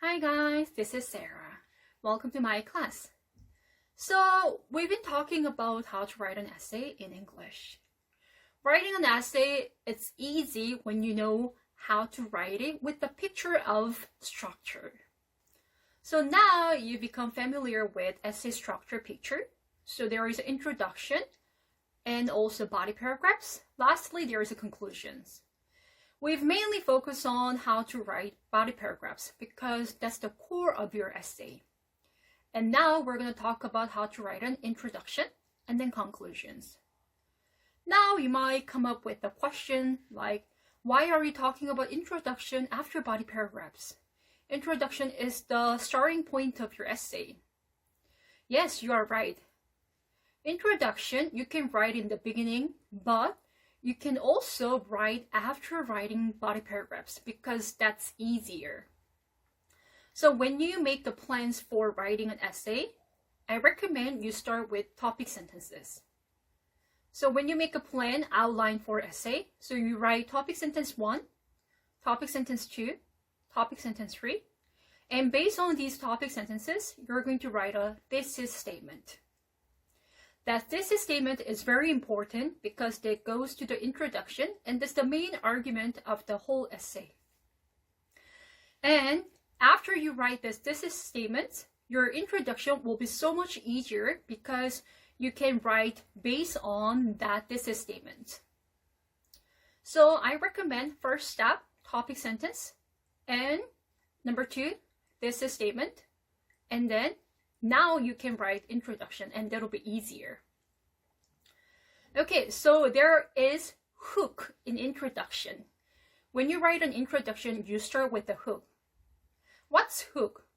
Hi guys, this is Sarah. Welcome to my class. So we've been talking about how to write an essay in English. Writing an essay, it's easy when you know how to write it with the picture of structure. So now you become familiar with essay structure picture. So there is an introduction and also body paragraphs. Lastly, there is a conclusions. We've mainly focused on how to write body paragraphs because that's the core of your essay. And now we're going to talk about how to write an introduction and then conclusions. Now you might come up with a question like, why are we talking about introduction after body paragraphs? Introduction is the starting point of your essay. Yes, you are right. Introduction, you can write in the beginning, but you can also write after writing body paragraphs because that's easier. So when you make the plans for writing an essay, I recommend you start with topic sentences. So when you make a plan outline for essay, so you write topic sentence 1, topic sentence 2, topic sentence 3, and based on these topic sentences, you're going to write a thesis statement. That thesis statement is very important because it goes to the introduction and that's the main argument of the whole essay. And after you write this thesis statement, your introduction will be so much easier because you can write based on that thesis statement. So I recommend first step, topic sentence, and number 2, thesis statement, and then now you can write introduction and that'll be easier. Okay, so there is hook in introduction. When you write an introduction, you start with the hook. What's hook?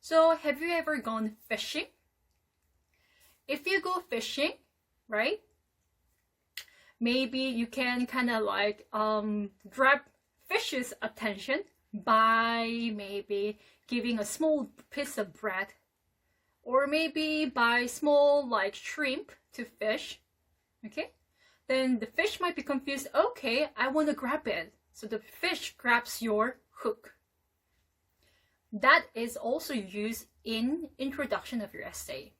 So have you ever gone fishing? If you go fishing, right? Maybe you can kind of like grab fish's attention by maybe giving a small piece of bread, or maybe by small like shrimp to fish. Okay, then the fish might be confused. Okay, I want to grab it. So the fish grabs your hook. That is also used in introduction of your essay.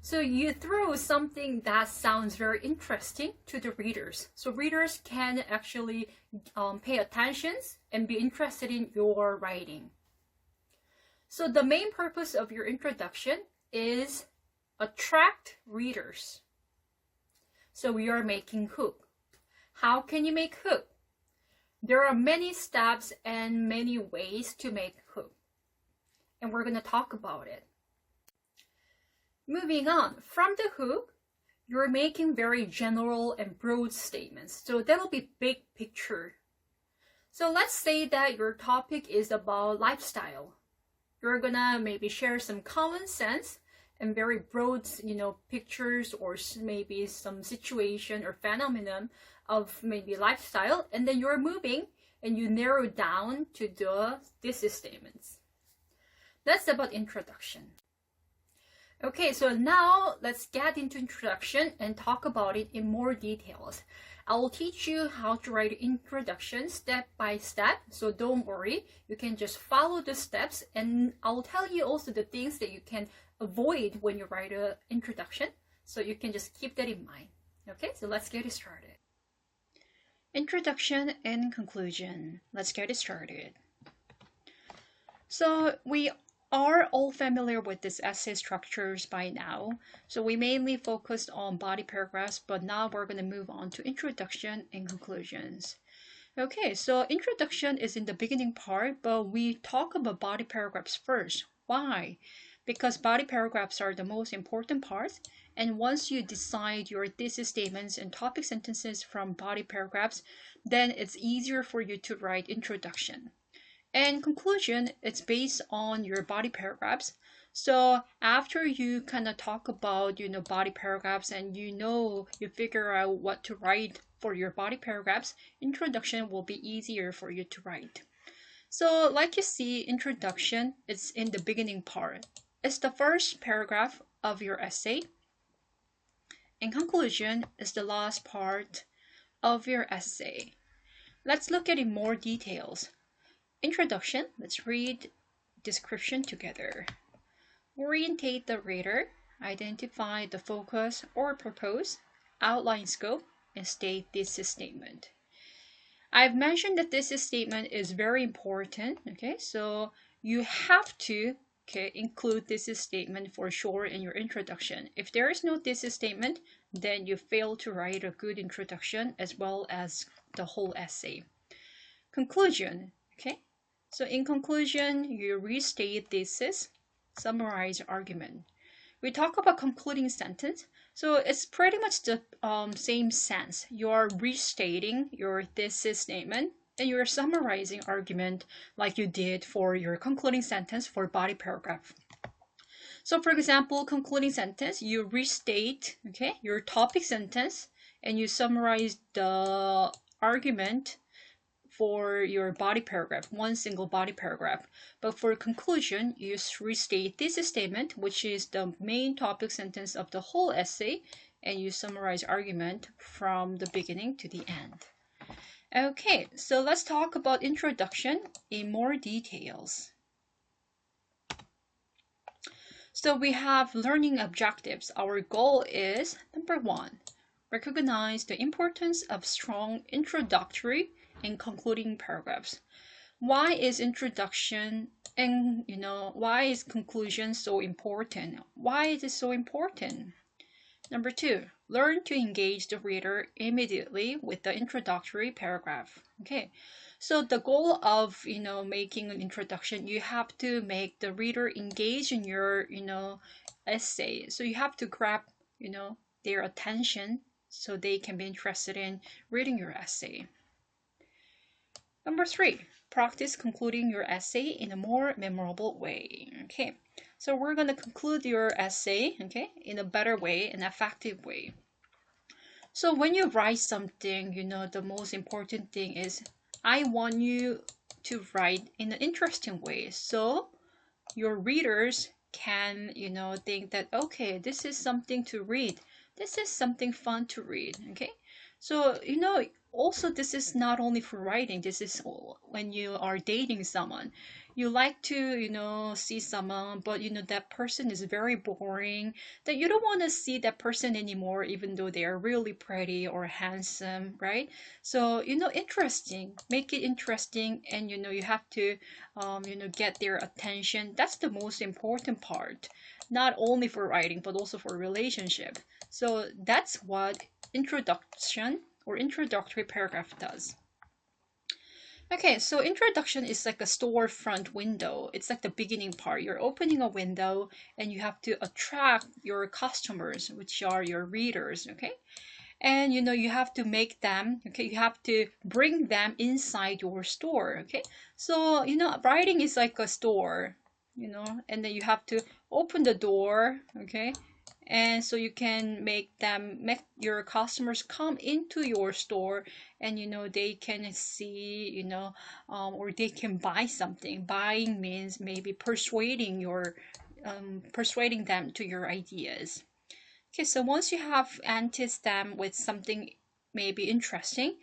So you throw something that sounds very interesting to the readers. So readers can actually pay attention and be interested in your writing. So the main purpose of your introduction is attract readers. So we are making hook. How can you make hook? There are many steps and many ways to make hook. And we're going to talk about it. Moving on, from the hook, you're making very general and broad statements. So that'll be big picture. So let's say that your topic is about lifestyle. You're gonna maybe share some common sense and very broad, pictures or maybe some situation or phenomenon of maybe lifestyle, and then you're moving and you narrow down to the thesis statements. That's about introduction. Okay, so now let's get into introduction and talk about it in more details. I will teach you how to write introduction step by step, so don't worry, you can just follow the steps, and I'll tell you also the things that you can avoid when you write an introduction, so you can just keep that in mind. Okay, so let's get it started. Introduction and conclusion. Let's get it started. So we are all familiar with these essay structures by now. So we mainly focused on body paragraphs, but now we're going to move on to introduction and conclusions. Okay, so introduction is in the beginning part, but we talk about body paragraphs first. Why? Because body paragraphs are the most important part, and once you decide your thesis statements and topic sentences from body paragraphs, then it's easier for you to write introduction. And conclusion, it's based on your body paragraphs. So after you kind of talk about, body paragraphs and you figure out what to write for your body paragraphs, introduction will be easier for you to write. So like you see, introduction, it's in the beginning part. It's the first paragraph of your essay. And conclusion is the last part of your essay. Let's look at it in more details. Introduction, let's read description together. Orientate the reader, identify the focus or purpose, outline scope, and state thesis statement. I've mentioned that thesis statement is very important, okay? So you have to include thesis statement for sure in your introduction. If there is no thesis statement, then you fail to write a good introduction as well as the whole essay. Conclusion, okay? So in conclusion, you restate thesis, summarize argument. We talk about concluding sentence. So it's pretty much the same sense. You're restating your thesis statement and you're summarizing argument like you did for your concluding sentence for body paragraph. So for example, concluding sentence, you restate your topic sentence and you summarize the argument for your body paragraph, one single body paragraph. But for conclusion, you restate this statement, which is the main topic sentence of the whole essay, and you summarize argument from the beginning to the end. Okay, so let's talk about introduction in more details. So we have learning objectives. Our goal is, number 1, recognize the importance of strong introductory and concluding paragraphs. Why is introduction and why is conclusion so important? Why is it so important? Number 2, learn to engage the reader immediately with the introductory paragraph. Okay, so the goal of making an introduction, you have to make the reader engage in your essay. So you have to grab their attention so they can be interested in reading your essay. Number 3, practice concluding your essay in a more memorable way. Okay, so we're going to conclude your essay in a better way, an effective way. So when you write something, the most important thing is I want you to write in an interesting way. So your readers can, think that, okay, this is something to read. This is something fun to read. Okay, so, also this is not only for writing, this is when you are dating someone. You like to, see someone, but that person is very boring, that you don't want to see that person anymore, even though they are really pretty or handsome, right? So, interesting, make it interesting, and, you have to, get their attention. That's the most important part, not only for writing, but also for relationship. So that's what introduction or introductory paragraph does. Okay, so introduction is like a storefront window. It's like the beginning part. You're opening a window and you have to attract your customers, which are your readers, okay? And you have to make them, you have to bring them inside your store, okay? So, writing is like a store, and then you have to open the door, okay? And so you can make your customers come into your store, and they can see, or they can buy something. Buying means maybe persuading them to your ideas. Okay, so once you have enticed them with something maybe interesting,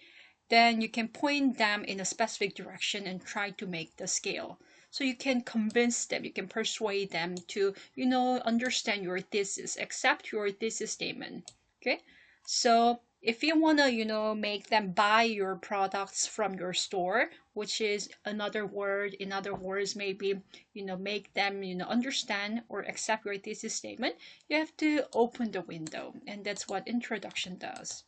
then you can point them in a specific direction and try to make the scale. So you can convince them, you can persuade them to, understand your thesis, accept your thesis statement. Okay, so if you want to, make them buy your products from your store, which is another word, in other words, maybe, make them, understand or accept your thesis statement, you have to open the window, and that's what introduction does.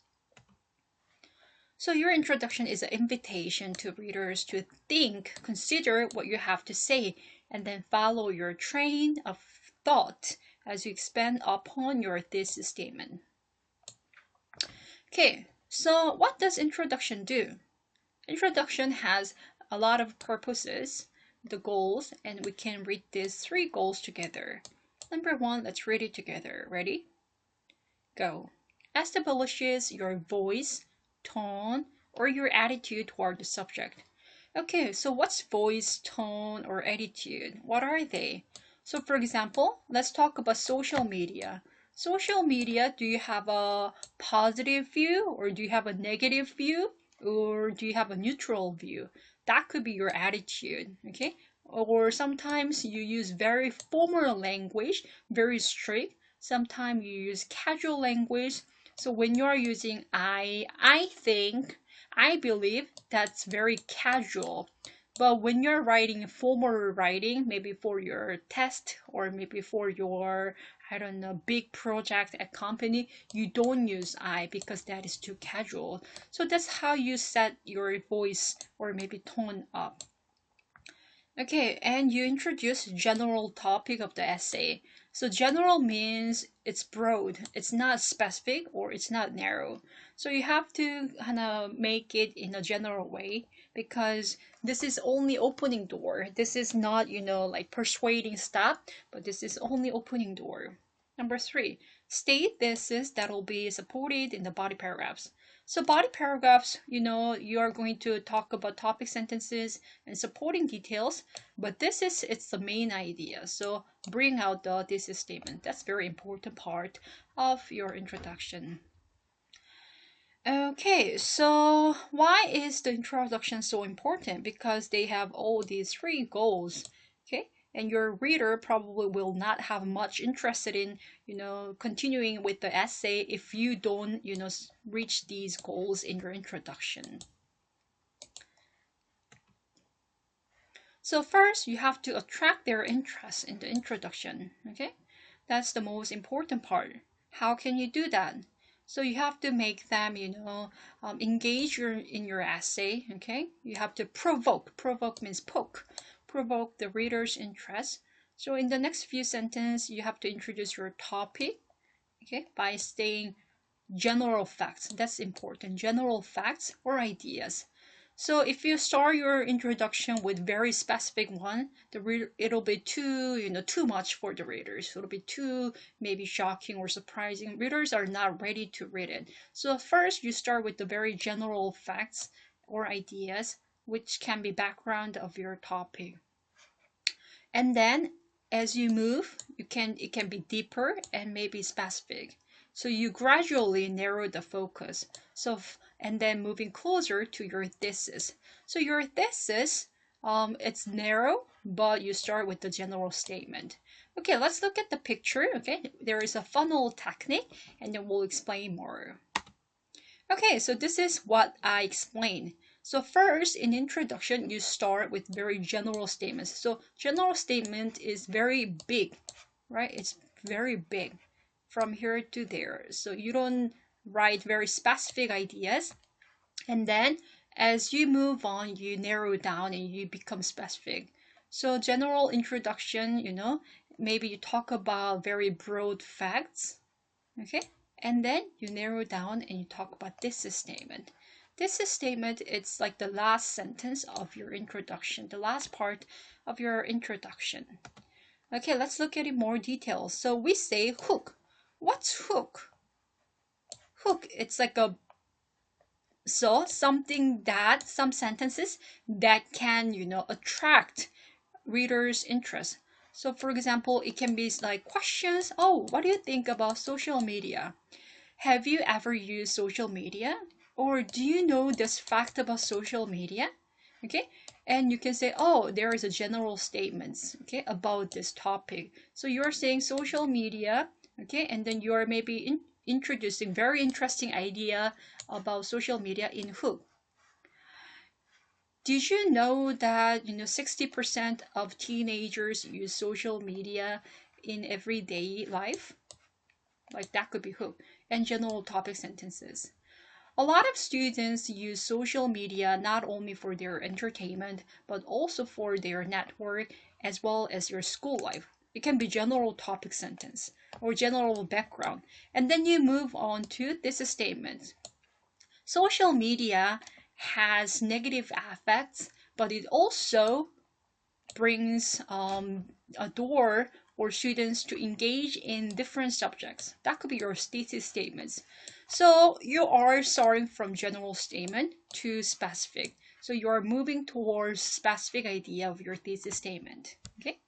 So your introduction is an invitation to readers to think, consider what you have to say, and then follow your train of thought as you expand upon your thesis statement. Okay, so what does introduction do? Introduction has a lot of purposes, the goals, and we can read these 3 goals together. Number 1, let's read it together. Ready? Go. Establishes your voice, tone, or your attitude toward the subject. Okay, so what's voice, tone, or attitude? What are they? So for example, let's talk about social media. social media, do you have a positive view or do you have a negative view or do you have a neutral view? That could be your attitude, okay? Or sometimes you use very formal language, very strict. Sometimes you use casual language. So when you are using I think, I believe, that's very casual. But when you're writing formal writing, maybe for your test or maybe for your, I don't know, big project at company, you don't use I because that is too casual. So that's how you set your voice or maybe tone up. Okay, and you introduce general topic of the essay. So general means it's broad, it's not specific or it's not narrow. So you have to kind of make it in a general way because this is only opening door. This is not, like persuading stuff, but this is only opening door. Number 3, state thesis that will be supported in the body paragraphs. So body paragraphs, you are going to talk about topic sentences and supporting details, but it's the main idea. So bring out the thesis statement. That's very important part of your introduction. Okay, so why is the introduction so important? Because they have all these 3 goals. Okay, and your reader probably will not have much interested in, continuing with the essay if you don't, reach these goals in your introduction. So first, you have to attract their interest in the introduction. Okay, that's the most important part. How can you do that? So you have to make them, engage in your essay. Okay, you have to provoke. Provoke means poke. Provoke the reader's interest. So in the next few sentences, you have to introduce your topic. Okay, by saying general facts. That's important. General facts or ideas. So if you start your introduction with very specific one, it'll be too much for the readers. It'll be too maybe shocking or surprising. Readers are not ready to read it. So first you start with the very general facts or ideas, which can be background of your topic. And then as you move, it can be deeper and maybe specific. So you gradually narrow the focus. And then moving closer to your thesis. So your thesis, it's narrow, but you start with the general statement. Okay, let's look at the picture. Okay, there is a funnel technique, and then we'll explain more. Okay, so this is what I explained. So first, in introduction, you start with very general statements. So general statement is very big, right? It's very big from here to there. So you don't write very specific ideas. And then as you move on, you narrow down and you become specific. So general introduction, maybe you talk about very broad facts, okay? And then you narrow down and you talk about thesis statement. Thesis statement, it's like the last sentence of your introduction, the last part of your introduction. Okay, let's look at it more details. So we say hook. What's hook? Hook, it's like some sentences that can, attract readers' interest. So for example, it can be like questions. Oh, what do you think about social media? Have you ever used social media? Or do you know this fact about social media? Okay, and you can say, oh, there is a general statements, okay, about this topic. So you're saying social media, okay, and then you're maybe introducing very interesting idea about social media in hook. Did you know that 60% of teenagers use social media in everyday life? Like that could be hook. And general topic sentences. A lot of students use social media not only for their entertainment, but also for their network as well as their school life. It can be general topic sentence or general background. And then you move on to this statement. Social media has negative effects, but it also brings a door for students to engage in different subjects. That could be your thesis statements. So you are starting from general statement to specific. So you are moving towards specific idea of your thesis statement. Okay.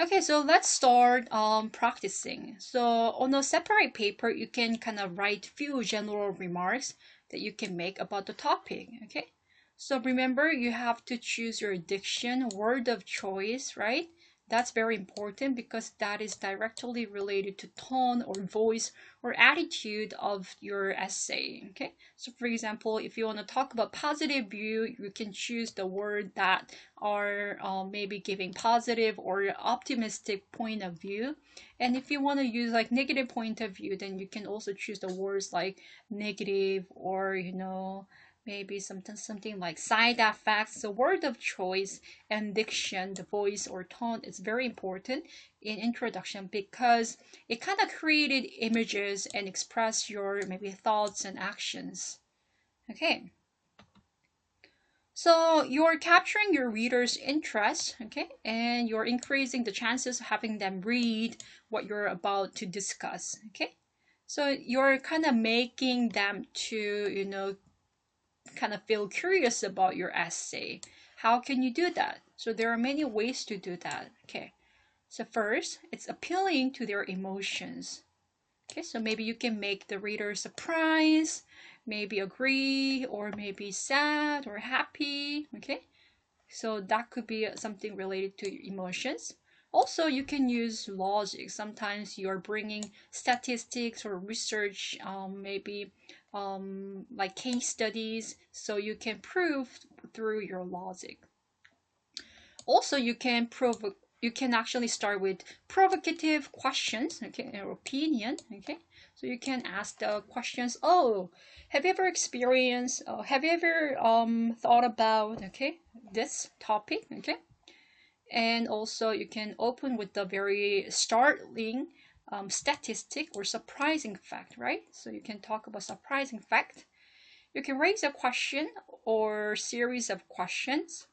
Okay, so let's start practicing. So on a separate paper, you can kind of write few general remarks that you can make about the topic. Okay, so remember you have to choose your diction, word of choice, right? That's very important because that is directly related to tone or voice or attitude of your essay. Okay, so for example, if you want to talk about positive view, you can choose the word that are maybe giving positive or optimistic point of view. And if you want to use like negative point of view, then you can also choose the words like negative or maybe something like side effects. The word of choice and diction, the voice or tone is very important in introduction because it kind of created images and express your maybe thoughts and actions. Okay. So you're capturing your reader's interest, okay, and you're increasing the chances of having them read what you're about to discuss, okay. So you're kind of making them to, kind of feel curious about your essay. How can you do that? So there are many ways to do that, okay. So first, it's appealing to their emotions. Okay, so maybe you can make the reader surprised, maybe agree, or maybe sad or happy. Okay, so that could be something related to emotions. Also, you can use logic. Sometimes you are bringing statistics or research, maybe like case studies, so you can prove through your logic. Also, you can actually start with provocative questions, okay, or opinion, okay. So you can ask the questions. Oh, have you ever experienced? Have you ever thought about, okay, this topic, okay? And also you can open with the very startling statistic or surprising fact, right? So you can talk about surprising fact. You can raise a question or series of questions.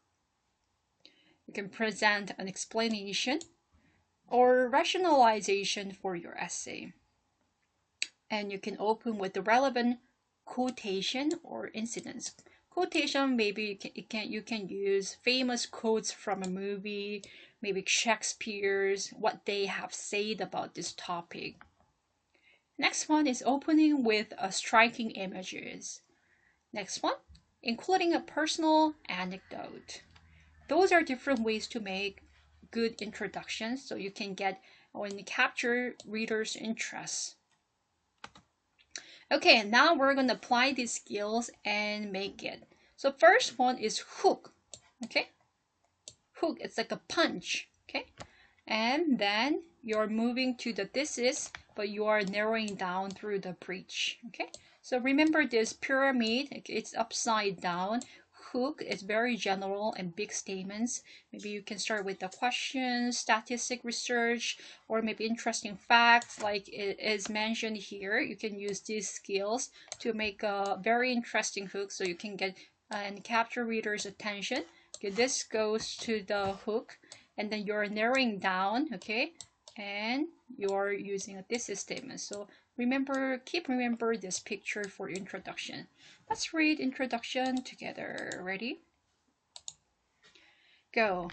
You can present an explanation or rationalization for your essay. And you can open with the relevant quotation or incidents. Quotation, maybe you can use famous quotes from a movie, maybe Shakespeare's, what they have said about this topic. Next one is opening with a striking images. Next one, including a personal anecdote. Those are different ways to make good introductions so you can get and capture readers' interest. Okay, now we're going to apply these skills and make it. So first one is hook. Okay, hook, it's like a punch. Okay, and then you're moving to the thesis, but you are narrowing down through the breach. Okay, so remember this pyramid, it's upside down. Hook is very general and big statements. Maybe you can start with the questions, statistic research, or maybe interesting facts like it is mentioned here. You can use these skills to make a very interesting hook so you can get and capture readers' attention. Okay, this goes to the hook, and then you're narrowing down, okay, and you're using a thesis statement. So remember this picture for introduction. Let's read introduction together. Ready? Go.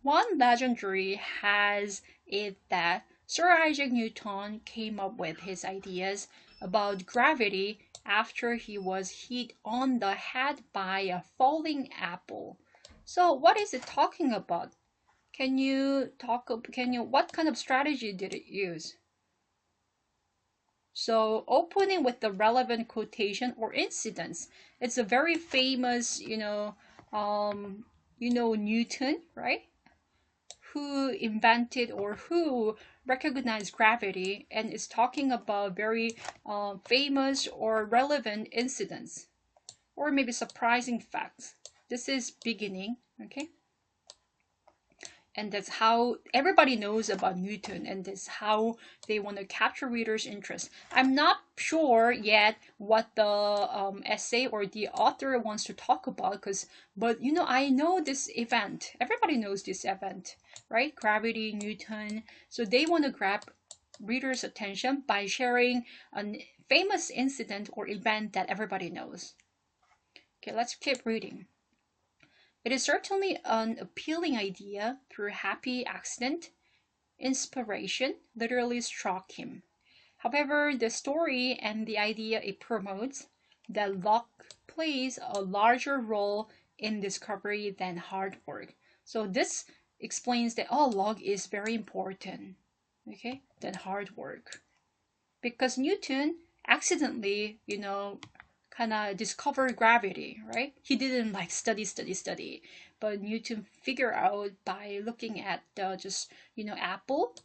One legendary has it that Sir Isaac Newton came up with his ideas about gravity after he was hit on the head by a falling apple. So what is it talking about? What kind of strategy did it use? So opening with the relevant quotation or incidents. It's a very famous, Newton, right? Who invented or who recognized gravity and is talking about very famous or relevant incidents or maybe surprising facts. This is beginning, okay? And that's how everybody knows about Newton, and that's how they want to capture readers' interest. I'm not sure yet what the essay or the author wants to talk about, but I know this event. Everybody knows this event, right? Gravity, Newton. So they want to grab readers' attention by sharing a famous incident or event that everybody knows. Okay, let's keep reading. It is certainly an appealing idea through happy accident inspiration literally struck him. However, the story and the idea it promotes that luck plays a larger role in discovery than hard work. So this explains that luck is very important, okay, than hard work. Because Newton accidentally, kind of discovered gravity, right? He didn't like study, but Newton figured out by looking at the apple,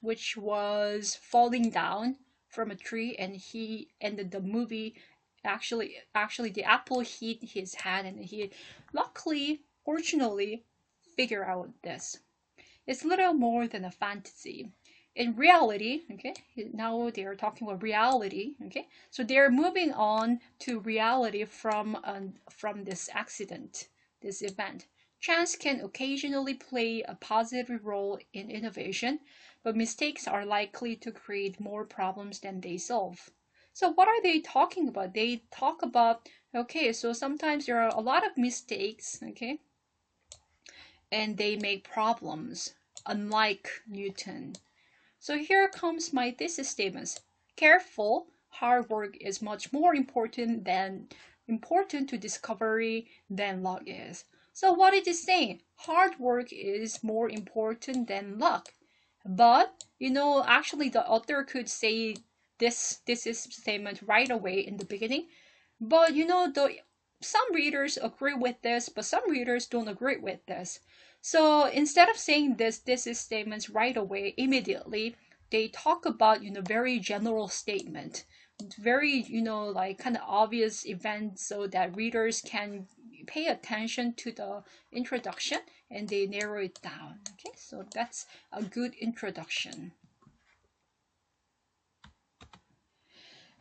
which was falling down from a tree, and he ended the movie. Actually, the apple hit his hand, and he luckily, fortunately, figured out this. It's little more than a fantasy. In reality, okay, now they are talking about reality, okay, so they're moving on to reality from this accident, this event. Chance can occasionally play a positive role in innovation, but mistakes are likely to create more problems than they solve. So what are they talking about? They talk about, okay, so sometimes there are a lot of mistakes, okay, and they make problems, unlike Newton. So here comes my thesis statements. Careful, hard work is much more important to discovery than luck is. So what it is saying? Hard work is more important than luck. But actually the author could say this is statement right away in the beginning. But some readers agree with this, but some readers don't agree with this. So instead of saying this is statements right away, immediately, they talk about, very general statement, very, like kind of obvious events so that readers can pay attention to the introduction and they narrow it down. Okay, so that's a good introduction.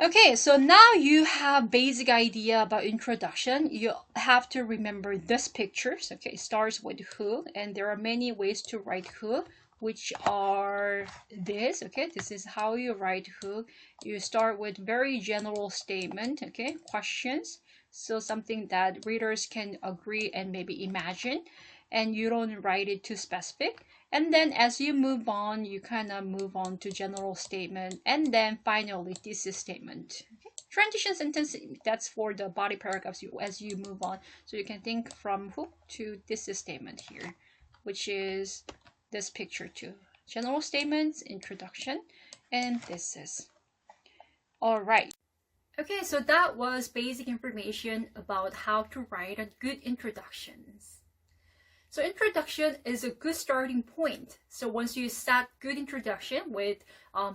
Okay, so now you have basic idea about introduction. You have to remember this pictures. Okay, it starts with who, and there are many ways to write who, which are this. Okay, this is how you write who. You start with very general statement, okay, questions. So something that readers can agree and maybe imagine, and you don't write it too specific. And then as you move on, you kind of move on to general statement, and then finally thesis statement. Okay? Transition sentence, that's for the body paragraphs as you move on. So you can think from who to thesis statement here, which is this picture too. General statements, introduction, and thesis. All right. Okay, so that was basic information about how to write a good introductions. So introduction is a good starting point. So once you set good introduction with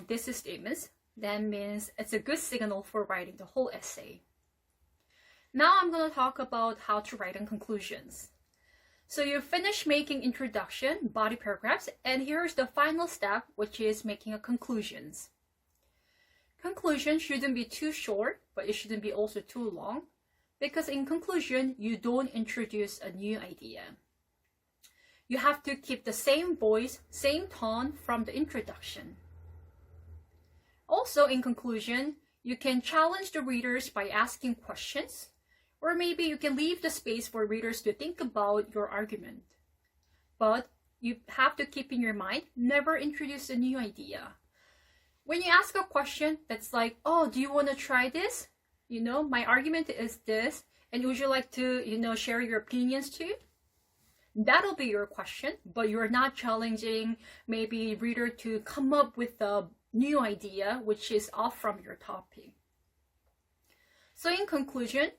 thesis statements, that means it's a good signal for writing the whole essay. Now I'm going to talk about how to write in conclusions. So you finish making introduction, body paragraphs, and here's the final step, which is making a conclusions. Conclusion shouldn't be too short, but it shouldn't be also too long, because in conclusion, you don't introduce a new idea. You have to keep the same voice, same tone from the introduction. Also, in conclusion, you can challenge the readers by asking questions, or maybe you can leave the space for readers to think about your argument. But you have to keep in your mind, never introduce a new idea. When you ask a question that's like, oh, do you want to try this? My argument is this, and would you like to, share your opinions too? That'll be your question, but you're not challenging maybe reader to come up with a new idea which is off from your topic. So in conclusion,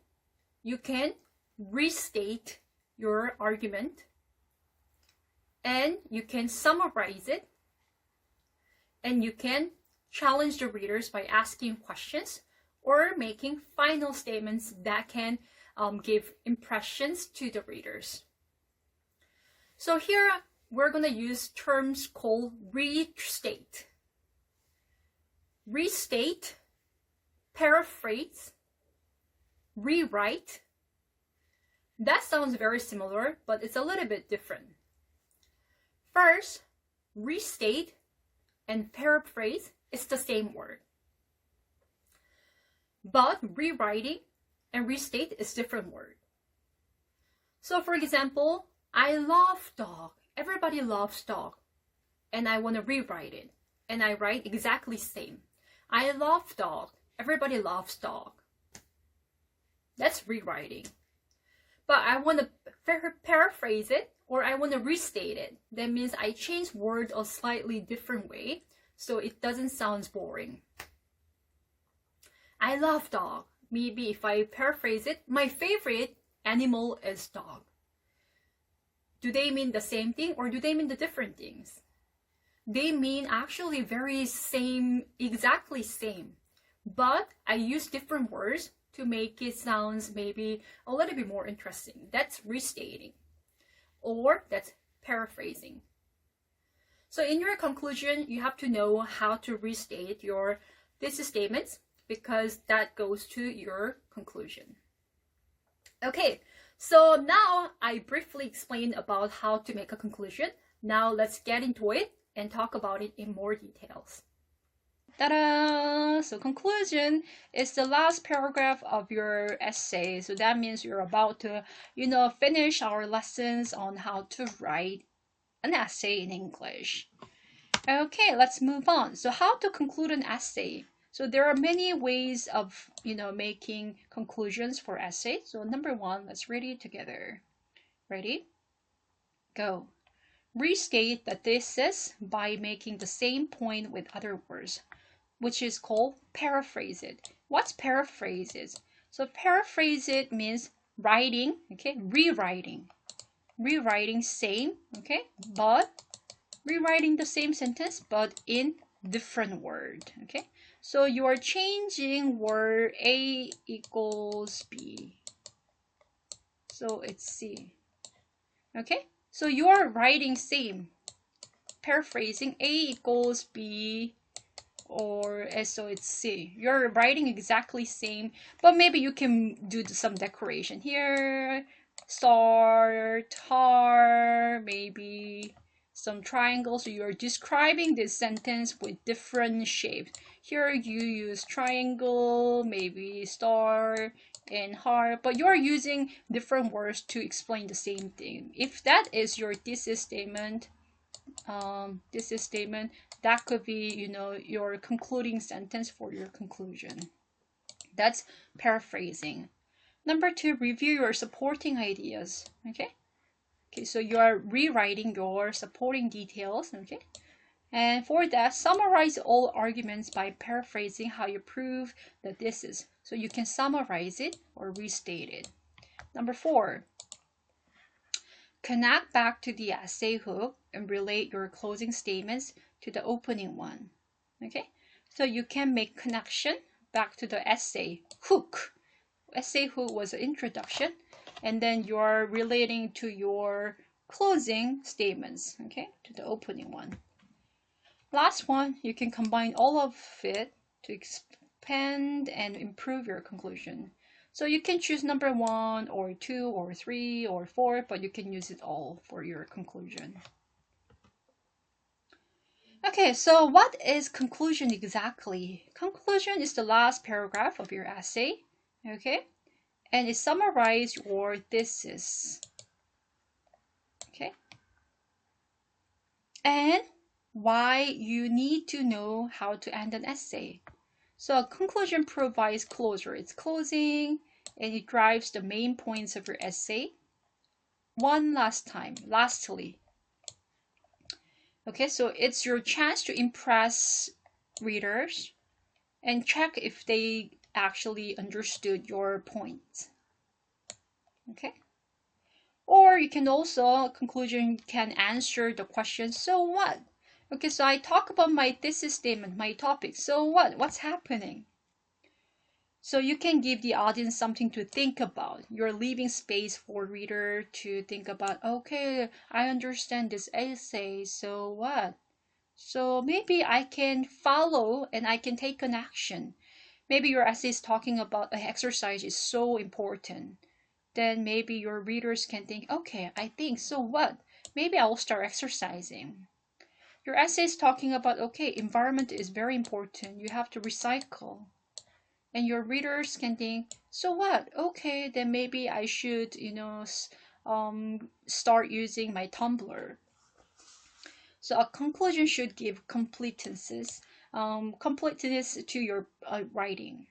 you can restate your argument and you can summarize it, and you can challenge the readers by asking questions or making final statements that can give impressions to the readers. So here we're going to use terms called restate. Restate, paraphrase, rewrite. That sounds very similar, but it's a little bit different. First, restate and paraphrase is the same word. But rewriting and restate is different word. So for example, I love dog. Everybody loves dog. and I want to rewrite it. And I write exactly same. I love dog. Everybody loves dog. That's rewriting. But I want to paraphrase it, or I want to restate it. That means I change word a slightly different way so it doesn't sound boring. I love dog. Maybe if I paraphrase it, my favorite animal is dog. Do they mean the same thing or do they mean the different things? They mean actually very same, exactly same. But I use different words to make it sound maybe a little bit more interesting. That's restating. Or that's paraphrasing. So in your conclusion, you have to know how to restate your thesis statements because that goes to your conclusion. Okay, so now I briefly explained about how to make a conclusion. Now let's get into it and talk about it in more details. Ta-da! So conclusion is the last paragraph of your essay. So that means you're about to, finish our lessons on how to write an essay in English. Okay, let's move on. So how to conclude an essay? So there are many ways of, making conclusions for essays. So number one, let's read it together. Ready? Go. Restate the thesis by making the same point with other words, which is called paraphrase it. What's paraphrase it? So paraphrase it means writing, okay, rewriting. Rewriting same, okay, but rewriting the same sentence but in different word, okay? So you are changing word A equals B. So it's C. Okay? So you are writing same. Paraphrasing A equals B or so it's C. You're writing exactly same, but maybe you can do some decoration here. Star, tar, maybe some triangles. So you're describing this sentence with different shapes. Here you use triangle, maybe star and heart, but you're using different words to explain the same thing. If that is your thesis statement, that could be, your concluding sentence for your conclusion. That's paraphrasing. Number two, review your supporting ideas. Okay, so you are rewriting your supporting details. Okay, and for that, summarize all arguments by paraphrasing how you prove that this is. So you can summarize it or restate it. Number four, connect back to the essay hook and relate your closing statements to the opening one. Okay, so you can make connection back to the essay hook. Essay hook was an introduction, and then you're relating to your closing statements, okay, to the opening one. Last one, you can combine all of it to expand and improve your conclusion. So you can choose number 1 or 2 or 3 or 4, but you can use it all for your conclusion. Okay, so what is conclusion exactly? Conclusion is the last paragraph of your essay, okay? And it summarizes your thesis, okay? And why you need to know how to end an essay. So a conclusion provides closure. It's closing and it drives the main points of your essay. Lastly. Okay, so it's your chance to impress readers and check if they actually understood your point. Okay? Or you can also, conclusion can answer the question, so what? Okay, so I talk about my thesis statement, my topic. So what? What's happening? So you can give the audience something to think about. You're leaving space for reader to think about, okay, I understand this essay, so what? So maybe I can follow and I can take an action. Maybe your essay is talking about an exercise is so important. Then maybe your readers can think, okay, I think, so what? Maybe I'll start exercising. Your essay is talking about, okay, environment is very important. You have to recycle. And your readers can think, so what? Okay, then maybe I should, start using my tumbler. So a conclusion should give completeness to your writing.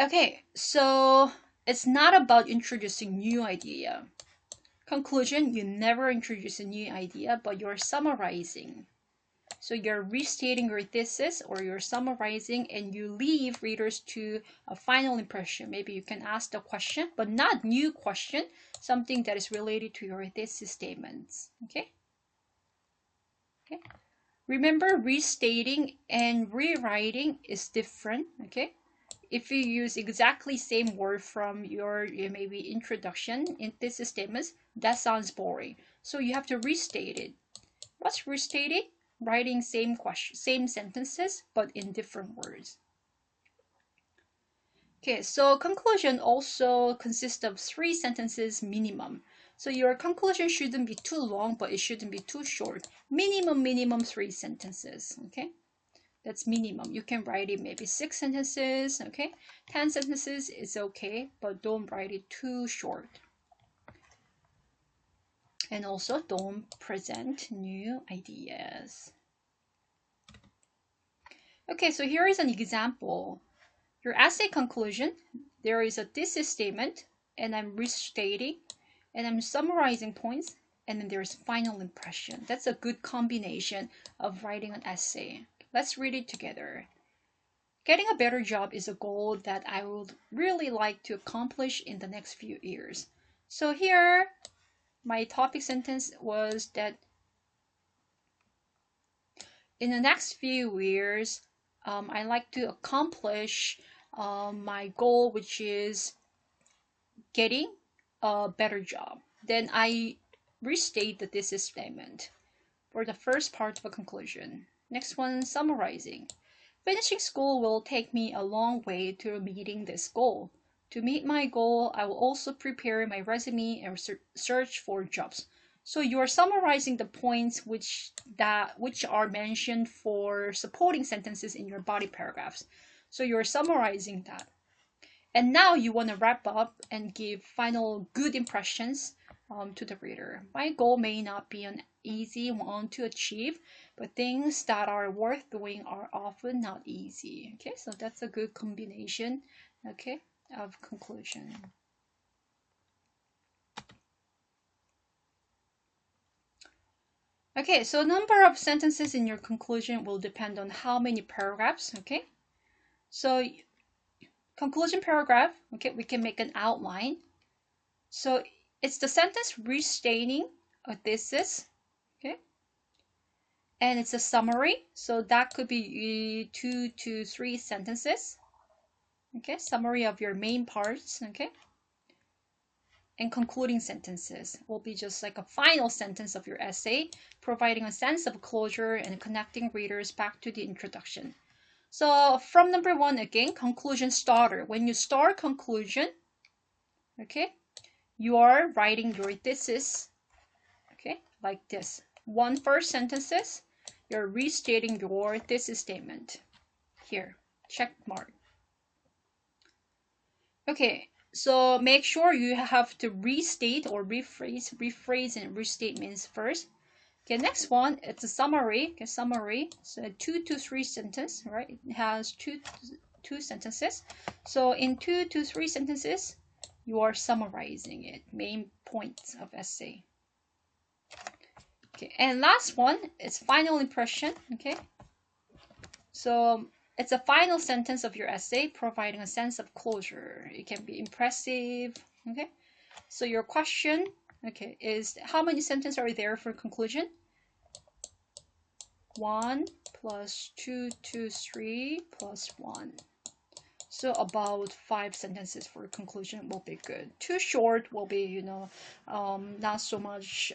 Okay, so it's not about introducing new idea. Conclusion, you never introduce a new idea, but you're summarizing. So you're restating your thesis or you're summarizing, and you leave readers to a final impression. Maybe you can ask the question, but not new question, something that is related to your thesis statements. Okay. Remember, restating and rewriting is different. Okay. If you use exactly same word from your maybe introduction in thesis statements, that sounds boring. So you have to restate it. What's restating? Writing same question, same sentences, but in different words. Okay, so conclusion also consists of 3 sentences minimum. So your conclusion shouldn't be too long, but it shouldn't be too short. Minimum 3 sentences. Okay, that's minimum. You can write it maybe 6 sentences. Okay, 10 sentences is okay, but don't write it too short. And also don't present new ideas. Okay, so here is an example. Your essay conclusion, there is a thesis statement, and I'm restating, and I'm summarizing points, and then there's final impression. That's a good combination of writing an essay. Let's read it together. Getting a better job is a goal that I would really like to accomplish in the next few years. So here, my topic sentence was that in the next few years, I like to accomplish my goal, which is getting a better job. Then I restate the thesis statement for the first part of a conclusion. Next one, summarizing. Finishing school will take me a long way to meeting this goal. To meet my goal, I will also prepare my resume and search for jobs. So you are summarizing the points which are mentioned for supporting sentences in your body paragraphs. So you're summarizing that. And now you want to wrap up and give final good impressions to the reader. My goal may not be an easy one to achieve, but things that are worth doing are often not easy. Okay, so that's a good combination, okay, of conclusion. Okay, so number of sentences in your conclusion will depend on how many paragraphs, okay? So conclusion paragraph, okay, we can make an outline. So it's the sentence restating a thesis, okay? And it's a summary, so that could be 2 to 3 sentences, okay? Summary of your main parts, okay? And concluding sentences will be just like a final sentence of your essay, providing a sense of closure and connecting readers back to the introduction. So from number 1 again, conclusion starter. When you start conclusion, okay, you are writing your thesis, okay, like this. 1 first sentences, you're restating your thesis statement. Here, check mark. Okay, so make sure you have to restate or rephrase. Rephrase and restate means first. Okay, next one, it's a summary. Okay, summary. So 2 to 3 sentences, right? It has two sentences. So in 2 to 3 sentences, you are summarizing it, main points of essay. Okay, and last one is final impression. Okay, so it's a final sentence of your essay, providing a sense of closure. It can be impressive. Okay, so your question, okay, is how many sentences are there for conclusion? 1 plus 2 to 3 plus 1. So about 5 sentences for conclusion will be good. Too short will be, not so much,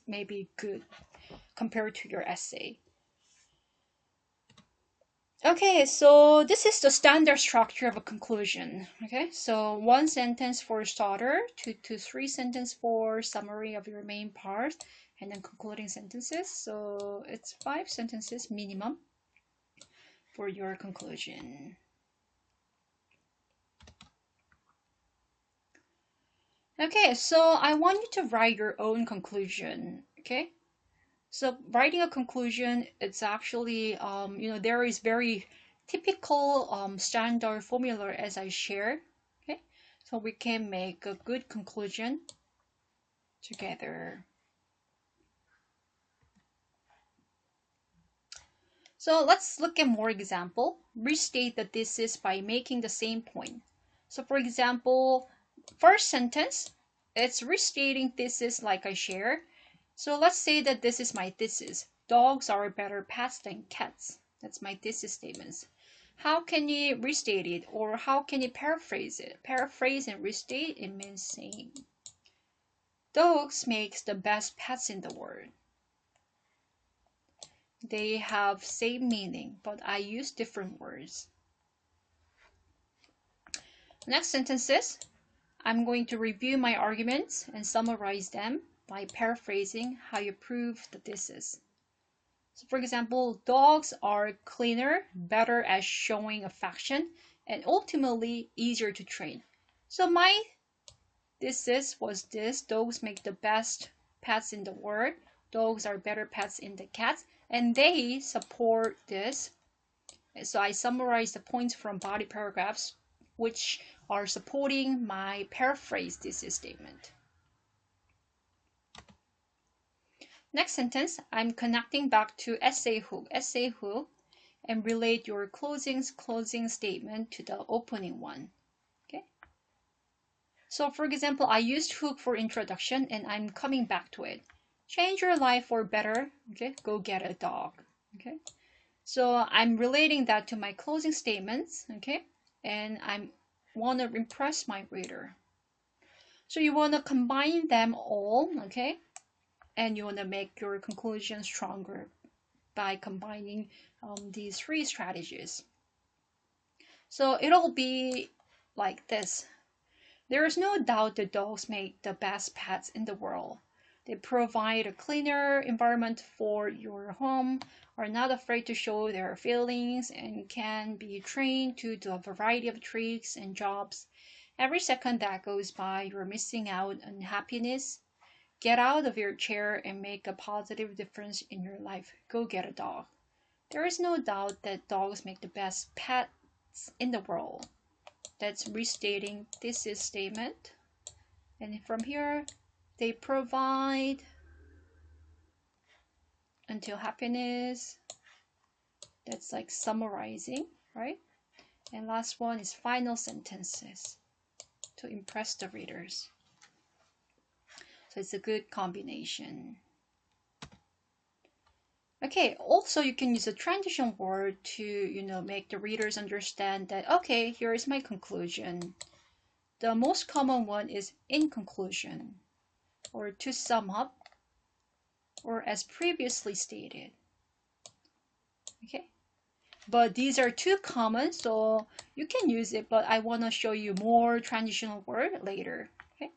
maybe good compared to your essay. Okay, so this is the standard structure of a conclusion. Okay, so 1 sentence for starter, 2 to 3 sentences for summary of your main part, and then concluding sentences. So it's 5 sentences minimum for your conclusion. Okay, so I want you to write your own conclusion. Okay, so writing a conclusion, it's actually there is very typical standard formula as I shared. Okay, so we can make a good conclusion together. So let's look at more example. Restate the thesis by making the same point. So for example, first sentence, it's restating thesis like I share. So let's say that this is my thesis. Dogs are better pets than cats. That's my thesis statements. How can you restate it, or how can you paraphrase it? Paraphrase and restate, it means saying dogs makes the best pets in the world. They have same meaning, but I use different words. Next sentence is, I'm going to review my arguments and summarize them by paraphrasing how you prove the thesis. So for example, dogs are cleaner, better at showing affection, and ultimately easier to train. So my thesis was this: dogs make the best pets in the world. Dogs are better pets than the cats, and they support this. So I summarized the points from body paragraphs which are supporting my paraphrase thesis statement. Next sentence, I'm connecting back to essay hook, and relate your closing statement to the opening one. Okay. So for example, I used hook for introduction and I'm coming back to it. Change your life for better. Okay, go get a dog. Okay. So I'm relating that to my closing statements. Okay, and I want to impress my reader. So you want to combine them all. Okay, and you want to make your conclusion stronger by combining these three strategies. So it'll be like this. There is no doubt that dogs make the best pets in the world. They provide a cleaner environment for your home, are not afraid to show their feelings, and can be trained to do a variety of tricks and jobs. Every second that goes by, you're missing out on happiness. Get out of your chair and make a positive difference in your life. Go get a dog. There is no doubt that dogs make the best pets in the world. That's restating thesis statement. And from here, they provide until happiness. That's like summarizing, right? And last one is final sentences to impress the readers. So it's a good combination. Okay, also you can use a transition word to, make the readers understand that, okay, here is my conclusion. The most common one is in conclusion, or to sum up, or as previously stated. Okay, but these are too common, so you can use it, but I want to show you more transitional word later. Okay,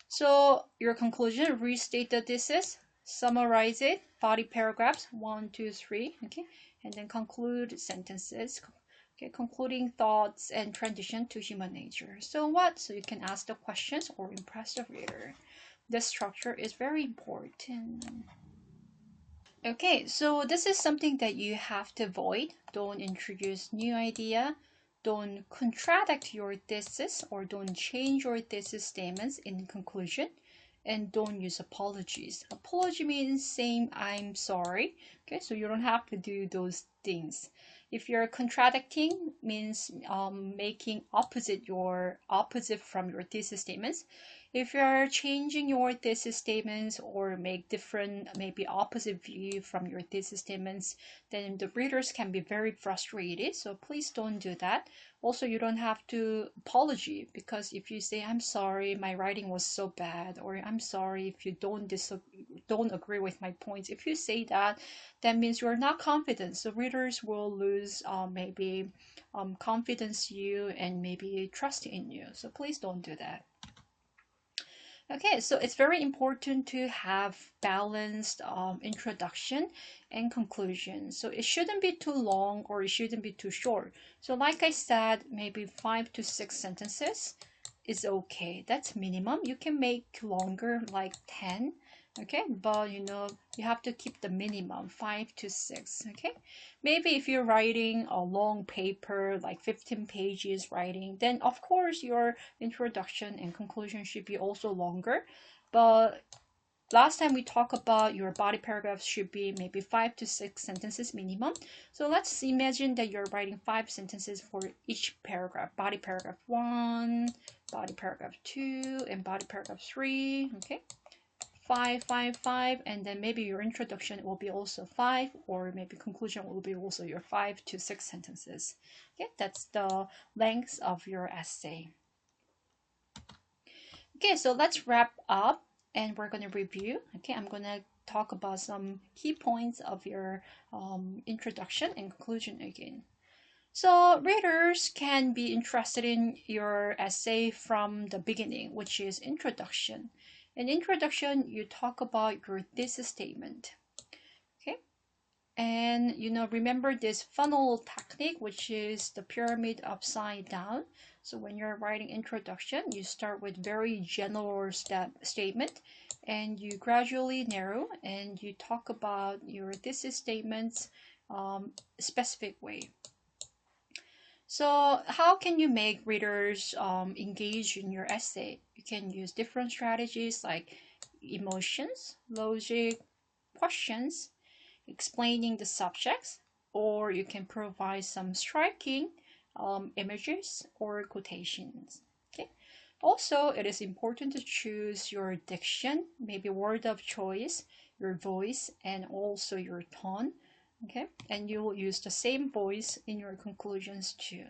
so your conclusion, restate the thesis, summarize it, body paragraphs 1, 2, 3. Okay, and then conclude sentences. Okay, concluding thoughts and transition to human nature. So what? So you can ask the questions or impress the reader. The structure is very important. Okay, so this is something that you have to avoid. Don't introduce new idea. Don't contradict your thesis, or don't change your thesis statements in conclusion. And don't use apologies. Apology means saying I'm sorry. Okay, so you don't have to do those things. If you're contradicting, means making opposite from your thesis statements. If you're changing your thesis statements or make different, maybe opposite view from your thesis statements, then the readers can be very frustrated. So please don't do that. Also, you don't have to apology, because if you say I'm sorry, my writing was so bad, or I'm sorry if you don't agree with my points. If you say that, that means you're not confident. So readers will lose maybe confidence in you and maybe trust in you. So please don't do that. Okay, so it's very important to have balanced introduction and conclusion. So it shouldn't be too long or it shouldn't be too short. So like I said, maybe 5 to 6 sentences is okay. That's minimum. You can make longer, like 10. Okay, but you know, you have to keep the minimum 5 to 6. Okay, maybe if you're writing a long paper like 15 pages writing, then of course your introduction and conclusion should be also longer. But last time we talked about your body paragraphs should be maybe 5 to 6 sentences minimum. So let's imagine that you're writing 5 sentences for each paragraph. Body paragraph 1, body paragraph 2, and body paragraph 3. Okay, 5, 5, 5, and then maybe your introduction will be also 5, or maybe conclusion will be also your 5 to 6 sentences. Okay, that's the length of your essay. Okay, so let's wrap up and we're going to review. Okay, I'm going to talk about some key points of your introduction and conclusion again. So readers can be interested in your essay from the beginning, which is introduction. In introduction, you talk about your thesis statement. Okay, and you know, remember this funnel technique, which is the pyramid upside down. So when you're writing introduction, you start with very general statement and you gradually narrow and you talk about your thesis statements specific way. So how can you make readers engage in your essay? You can use different strategies like emotions, logic, questions, explaining the subjects, or you can provide some striking images or quotations. Okay. Also, it is important to choose your diction, maybe word of choice, your voice, and also your tone. Okay, and you will use the same voice in your conclusions too.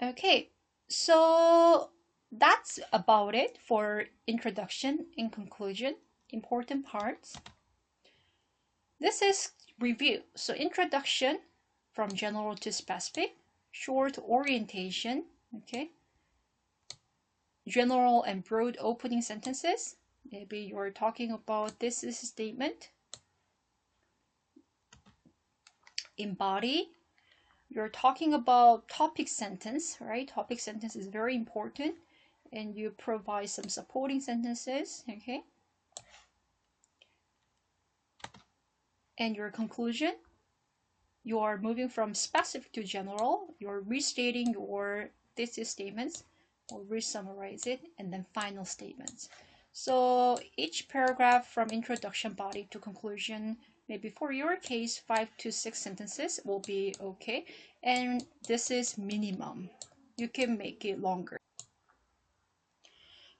Okay, so that's about it for introduction and conclusion. Important parts. This is review. So introduction from general to specific, short orientation, okay, general and broad opening sentences. Maybe you're talking about this is a statement. In body, you're talking about topic sentence, right? Topic sentence is very important, and you provide some supporting sentences, okay? And your conclusion, you are moving from specific to general, you're restating your thesis statements, or re-summarize it, and then final statements. So each paragraph from introduction, body to conclusion, maybe for your case 5 to 6 sentences will be okay, and this is minimum. You can make it longer.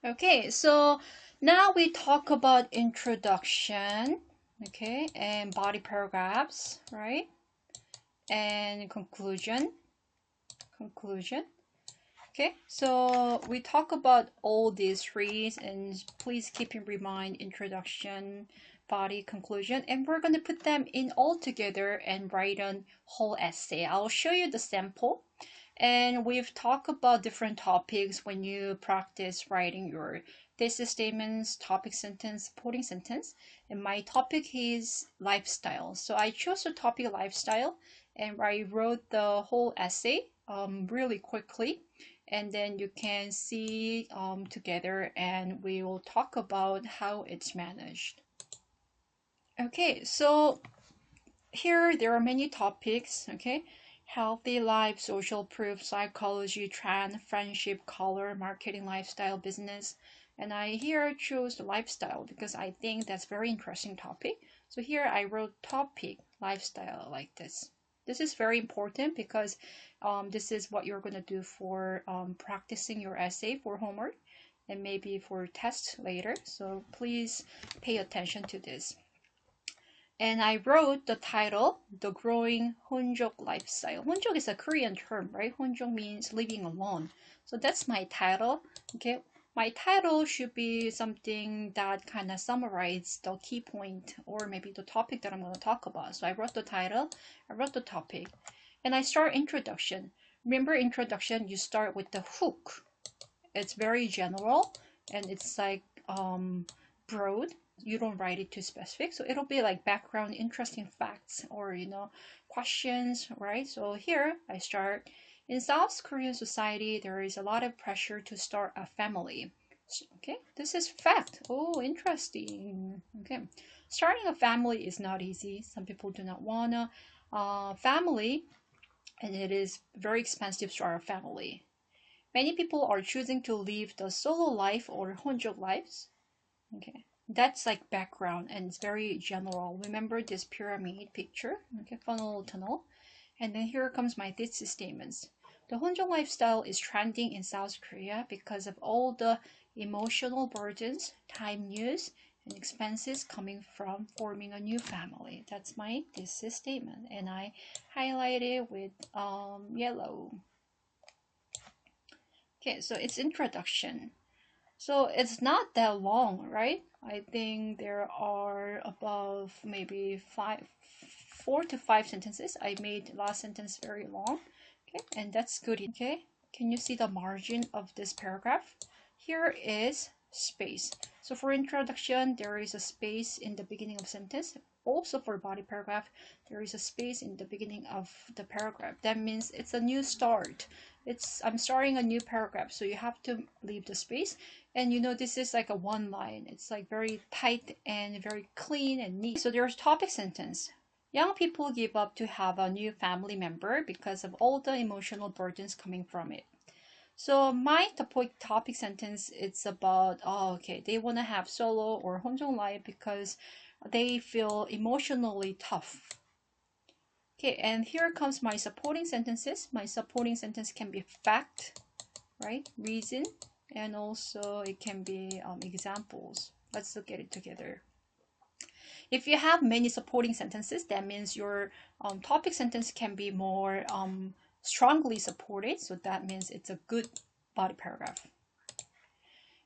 Okay, so now we talk about introduction, okay, and body paragraphs, right, and conclusion. Okay, so we talk about all these three, and please keep in mind introduction, body, conclusion, and we're going to put them in all together and write a whole essay. I'll show you the sample. And we've talked about different topics when you practice writing your thesis statements, topic sentence, supporting sentence. And my topic is lifestyle. So I chose the topic lifestyle and I wrote the whole essay really quickly. And then you can see together and we will talk about how it's managed. Okay, so here there are many topics, okay? Healthy life, social proof, psychology, trend, friendship, color, marketing, lifestyle, business. And I here chose the lifestyle because I think that's very interesting topic. So here I wrote topic lifestyle like this. This is very important because this is what you're going to do for practicing your essay for homework and maybe for tests later. So please pay attention to this. And I wrote the title, The Growing Honjok Lifestyle. Honjok is a Korean term, right? Honjok means living alone. So that's my title. Okay, my title should be something that kind of summarizes the key point or maybe the topic that I'm going to talk about. So I wrote the title, I wrote the topic, and I start introduction. Remember introduction, you start with the hook. It's very general and it's like broad. You don't write it too specific, so it'll be like background interesting facts or questions, right? So here I start In South Korean society, there is a lot of pressure to start a family. Okay, this is fact. Oh, interesting. Okay, starting a family is not easy. Some people do not wanna family, and it is very expensive to start a family. Many people are choosing to live the solo life or honjo lives. Okay, that's like background and it's very general. Remember this pyramid picture? Okay, funnel tunnel. And then here comes my thesis statements. The Honjo lifestyle is trending in South Korea because of all the emotional burdens, time use, and expenses coming from forming a new family. That's my thesis statement, and I highlight it with yellow. Okay, so it's introduction. So it's not that long, right? I think there are above maybe 4 to 5 sentences. I made last sentence very long. Okay, and that's good. Okay, can you see the margin of this paragraph? Here is space. So for introduction, there is a space in the beginning of sentence. Also for body paragraph, there is a space in the beginning of the paragraph. That means it's a new start. I'm starting a new paragraph, so you have to leave the space. And you know, this is like a one line. It's like very tight and very clean and neat. So there's topic sentence. Young people give up to have a new family member because of all the emotional burdens coming from it. So my topic sentence, it's about, oh, okay, they want to have solo or honjong life because they feel emotionally tough. Okay, and here comes my supporting sentences. My supporting sentence can be fact, right, reason, and also it can be examples. Let's look at it together. If you have many supporting sentences, that means your topic sentence can be more strongly supported. So that means it's a good body paragraph.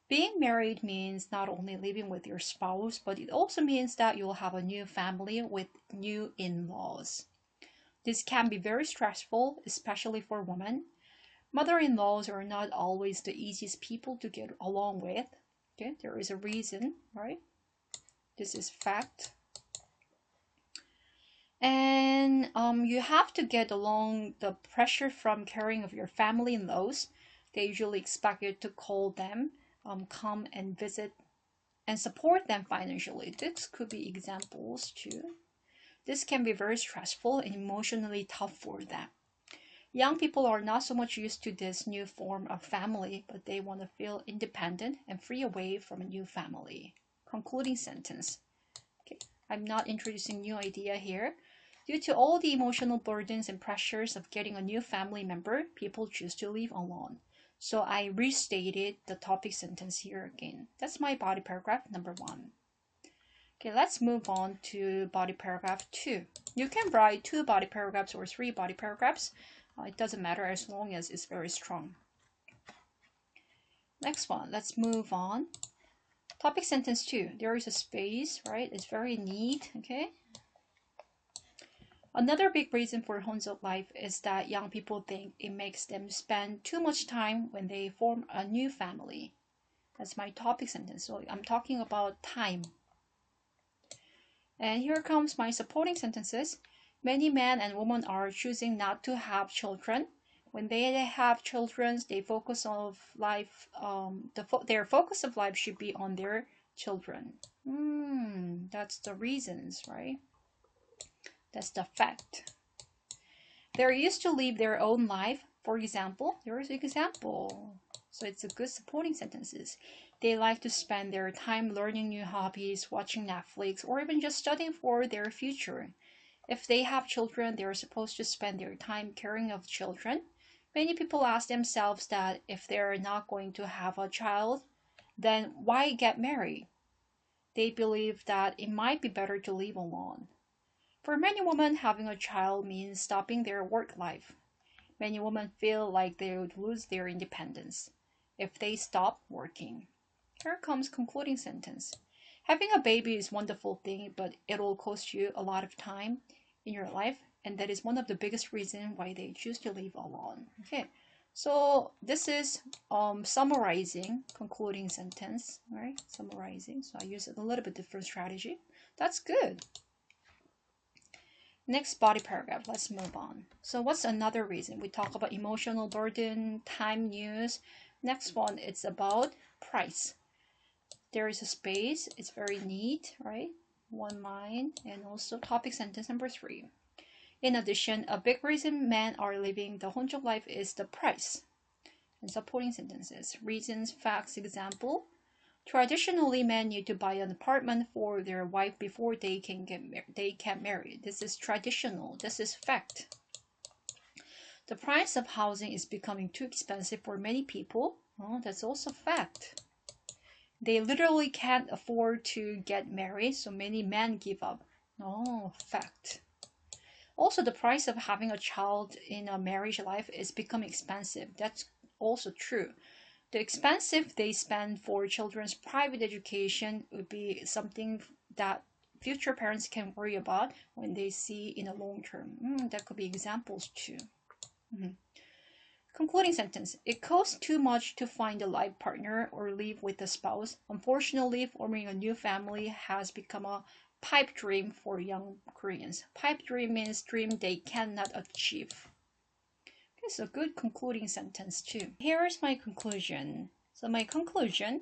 Being married means not only living with your spouse, but it also means that you'll have a new family with new in-laws. This can be very stressful, especially for women. Mother-in-laws are not always the easiest people to get along with. Okay, there is a reason, right? This is fact. And you have to get along the pressure from caring of your family in-laws. They usually expect you to call them, come and visit, and support them financially. This could be examples too. This can be very stressful and emotionally tough for them. Young people are not so much used to this new form of family, but they want to feel independent and free away from a new family. Concluding sentence. Okay, I'm not introducing new idea here. Due to all the emotional burdens and pressures of getting a new family member, people choose to live alone. So I restated the topic sentence here again. That's my body paragraph number 1. Okay, let's move on to body paragraph 2. You can write 2 body paragraphs or 3 body paragraphs. It doesn't matter as long as it's very strong. Next one, let's move on. Topic sentence 2. There is a space, right? It's very neat, okay? Another big reason for honjo life is that young people think it makes them spend too much time when they form a new family. That's my topic sentence. So I'm talking about time. And here comes my supporting sentences. Many men and women are choosing not to have children. When they have children, they focus of life. Their focus of life should be on their children. That's the reasons, right? That's the fact. They're used to live their own life. For example, there is an example. So it's a good supporting sentences. They like to spend their time learning new hobbies, watching Netflix, or even just studying for their future. If they have children, they are supposed to spend their time caring of children. Many people ask themselves that if they're not going to have a child, then why get married? They believe that it might be better to live alone. For many women, having a child means stopping their work life. Many women feel like they would lose their independence if they stop working. Here comes concluding sentence. Having a baby is a wonderful thing, but it'll cost you a lot of time in your life, and that is one of the biggest reasons why they choose to live alone. Okay, so this is summarizing concluding sentence, right? Summarizing. So I use a little bit different strategy. That's good. Next body paragraph, let's move on. So what's another reason? We talk about emotional burden, time news. Next one, it's about price. There is a space, it's very neat, right? One line, and also topic sentence number 3. In addition, a big reason men are living the Honjo life is the price. And supporting sentences, reasons, facts, example. Traditionally, men need to buy an apartment for their wife before they can get married. This is traditional. This is fact. The price of housing is becoming too expensive for many people. Oh, that's also fact. They literally can't afford to get married, so many men give up. Oh, fact. Also, the price of having a child in a marriage life is becoming expensive. That's also true. The expensive they spend for children's private education would be something that future parents can worry about when they see in the long term. That could be examples too. Concluding sentence. It costs too much to find a life partner or live with a spouse. Unfortunately, forming a new family has become a pipe dream for young Koreans. Pipe dream means dream they cannot achieve. Okay, so good concluding sentence too. Here's my conclusion. So my conclusion,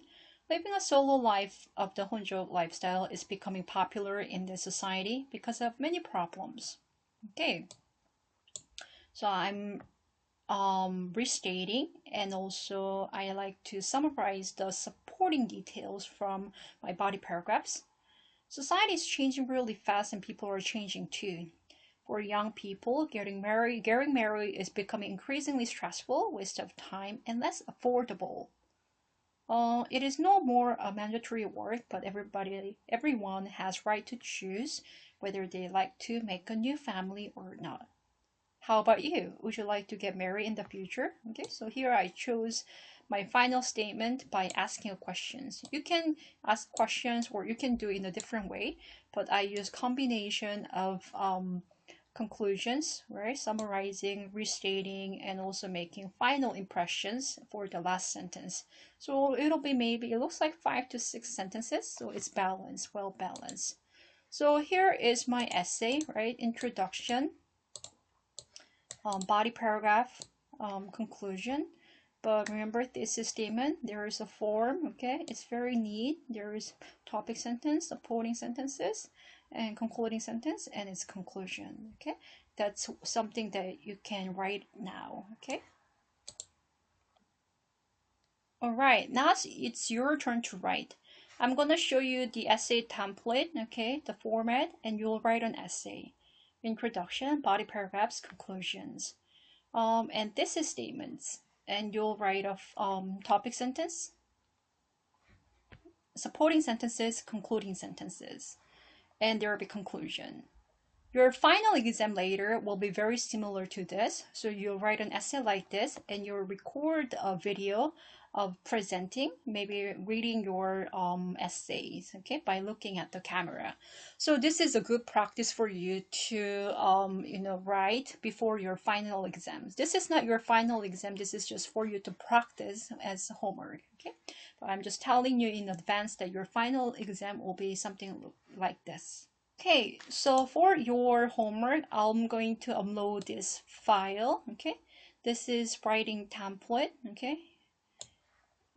living a solo life of the Honjo lifestyle is becoming popular in the society because of many problems. Okay, so I'm restating, and also I like to summarize the supporting details from my body paragraphs. Society is changing really fast and people are changing too. For young people, getting married is becoming increasingly stressful, waste of time, and less affordable. It is no more a mandatory work, but everyone has right to choose whether they like to make a new family or not. How about you? Would you like to get married in the future? Okay, so here I chose my final statement by asking questions. You can ask questions or you can do it in a different way, but I use combination of conclusions, right? Summarizing, restating, and also making final impressions for the last sentence. So it'll be maybe, it looks like 5 to 6 sentences, so it's balanced, well balanced. So here is my essay, right? Introduction, body paragraph, conclusion. But remember thesis statement, there is a form, okay? It's very neat. There is topic sentence, supporting sentences, and concluding sentence, and its conclusion, okay? That's something that you can write now, okay? All right, now it's your turn to write. I'm gonna show you the essay template, okay? The format, and you'll write an essay. Introduction, body paragraphs, conclusions. And thesis statements, and you'll write a topic sentence, supporting sentences, concluding sentences, and there will be conclusion. Your final exam later will be very similar to this. So you'll write an essay like this and you'll record a video of presenting, maybe reading your essays, okay, by looking at the camera. So this is a good practice for you to, write before your final exams. This is not your final exam. This is just for you to practice as homework, okay? But I'm just telling you in advance that your final exam will be something like this. Okay, so for your homework, I'm going to upload this file, okay? This is writing template, okay?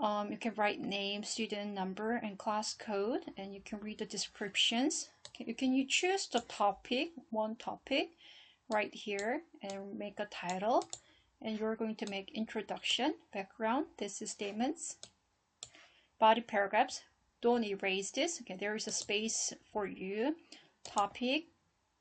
You can write name, student number, and class code, and you can read the descriptions. Okay, you choose the topic, one topic, right here, and make a title. And you're going to make introduction, background, thesis statements, body paragraphs. Don't erase this, okay? There is a space for you. Topic,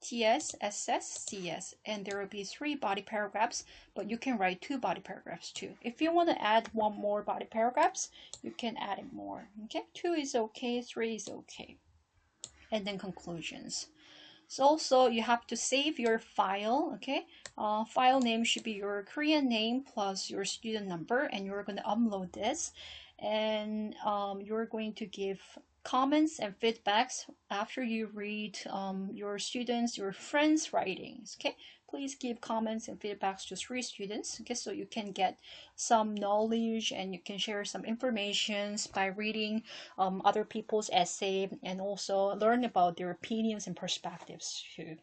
TS, SS, CS, and there will be 3 body paragraphs, but you can write 2 body paragraphs too. If you want to add 1 more body paragraphs, you can add it more, okay? 2 is okay, 3 is okay. And then conclusions. So also you have to save your file, okay? File name should be your Korean name plus your student number, and you're going to upload this, and you're going to give comments and feedbacks after you read your students, your friends' writings, okay? Please give comments and feedbacks to 3 students, okay? So you can get some knowledge and you can share some informations by reading other people's essay, and also learn about their opinions and perspectives too.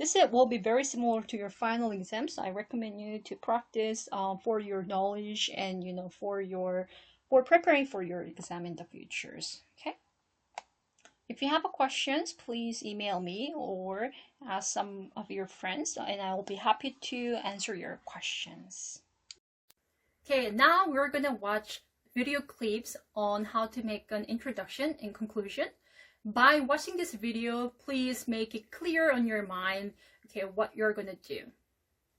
This set will be very similar to your final exams. I recommend you to practice for your knowledge and for preparing for your exam in the futures. Okay. If you have questions, please email me or ask some of your friends, and I will be happy to answer your questions. Okay, now we're gonna watch video clips on how to make an introduction and conclusion. By watching this video, please make it clear on your mind, okay, what you're gonna do.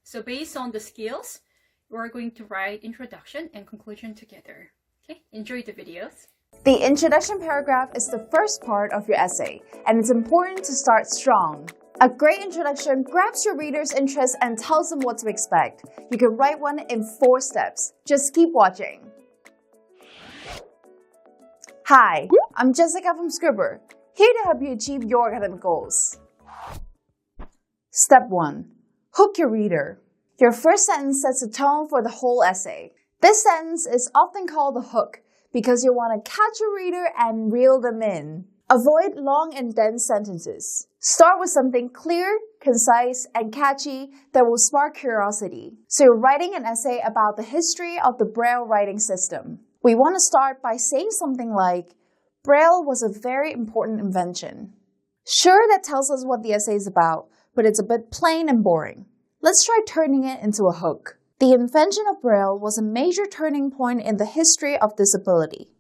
So based on the skills, we're going to write introduction and conclusion together. Okay, enjoy the videos. The introduction paragraph is the first part of your essay, and it's important to start strong. A great introduction grabs your reader's interest and tells them what to expect. You can write one in 4 steps. Just keep watching. Hi, I'm Jessica from Scribber, here to help you achieve your academic goals. Step 1. Hook your reader. Your first sentence sets the tone for the whole essay. This sentence is often called the hook because you want to catch a reader and reel them in. Avoid long and dense sentences. Start with something clear, concise, and catchy that will spark curiosity. So you're writing an essay about the history of the Braille writing system. We want to start by saying something like, Braille was a very important invention. Sure, that tells us what the essay is about, but it's a bit plain and boring. Let's try turning it into a hook. The invention of Braille was a major turning point in the history of disability.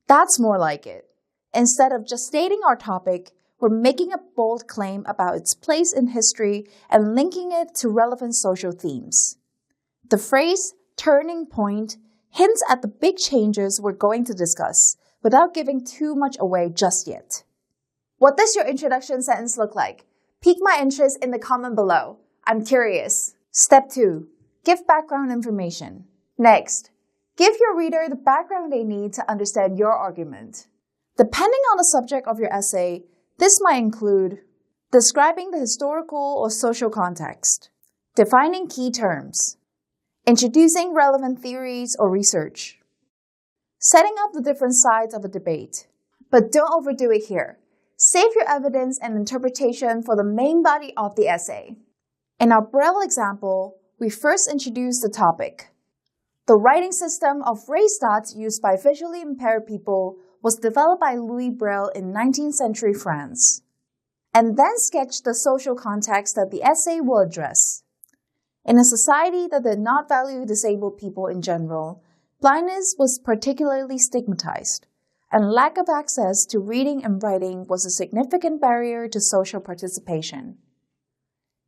That's more like it. Instead of just stating our topic, we're making a bold claim about its place in history and linking it to relevant social themes. The phrase, turning point, hints at the big changes we're going to discuss without giving too much away just yet. What does your introduction sentence look like? Pique my interest in the comment below. I'm curious. Step 2. Give background information. Next, give your reader the background they need to understand your argument. Depending on the subject of your essay, this might include describing the historical or social context, defining key terms, introducing relevant theories or research, setting up the different sides of a debate. But don't overdo it here. Save your evidence and interpretation for the main body of the essay. In our Braille example, we first introduce the topic. The writing system of raised dots used by visually impaired people was developed by Louis Braille in 19th century France, and then sketch the social context that the essay will address. In a society that did not value disabled people in general, blindness was particularly stigmatized, and lack of access to reading and writing was a significant barrier to social participation.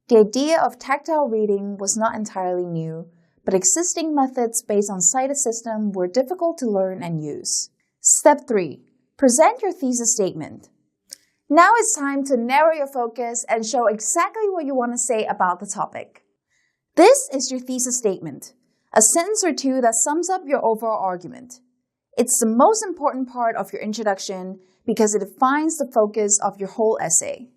The idea of tactile reading was not entirely new, but existing methods based on sighted system were difficult to learn and use. Step 3. Present your thesis statement. Now it's time to narrow your focus and show exactly what you want to say about the topic. This is your thesis statement, a sentence or two that sums up your overall argument. It's the most important part of your introduction because it defines the focus of your whole essay.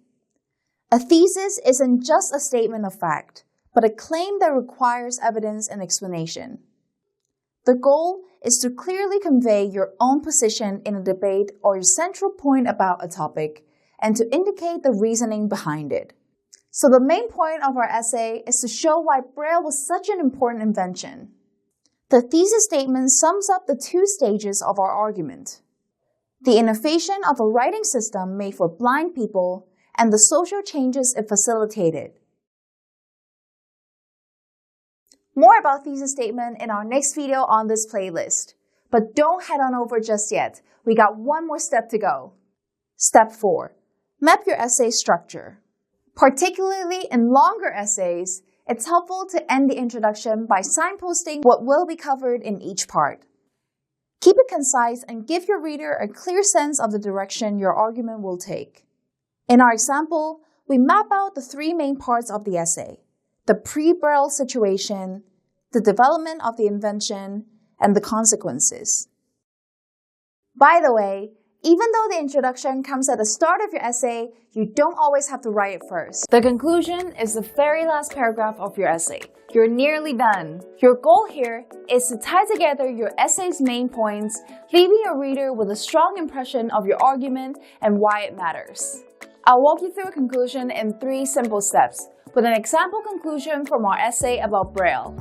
A thesis isn't just a statement of fact, but a claim that requires evidence and explanation. The goal is to clearly convey your own position in a debate or your central point about a topic, and to indicate the reasoning behind it. So the main point of our essay is to show why Braille was such an important invention. The thesis statement sums up the 2 stages of our argument: the innovation of a writing system made for blind people and the social changes it facilitated. More about thesis statement in our next video on this playlist. But don't head on over just yet. We got one more step to go. Step 4. Map your essay structure. Particularly in longer essays, it's helpful to end the introduction by signposting what will be covered in each part. Keep it concise and give your reader a clear sense of the direction your argument will take. In our example, we map out the 3 main parts of the essay: the pre-Braille situation, the development of the invention, and the consequences. By the way, even though the introduction comes at the start of your essay, you don't always have to write it first. The conclusion is the very last paragraph of your essay. You're nearly done. Your goal here is to tie together your essay's main points, leaving your reader with a strong impression of your argument and why it matters. I'll walk you through a conclusion in 3 simple steps. with an example conclusion from our essay about Braille.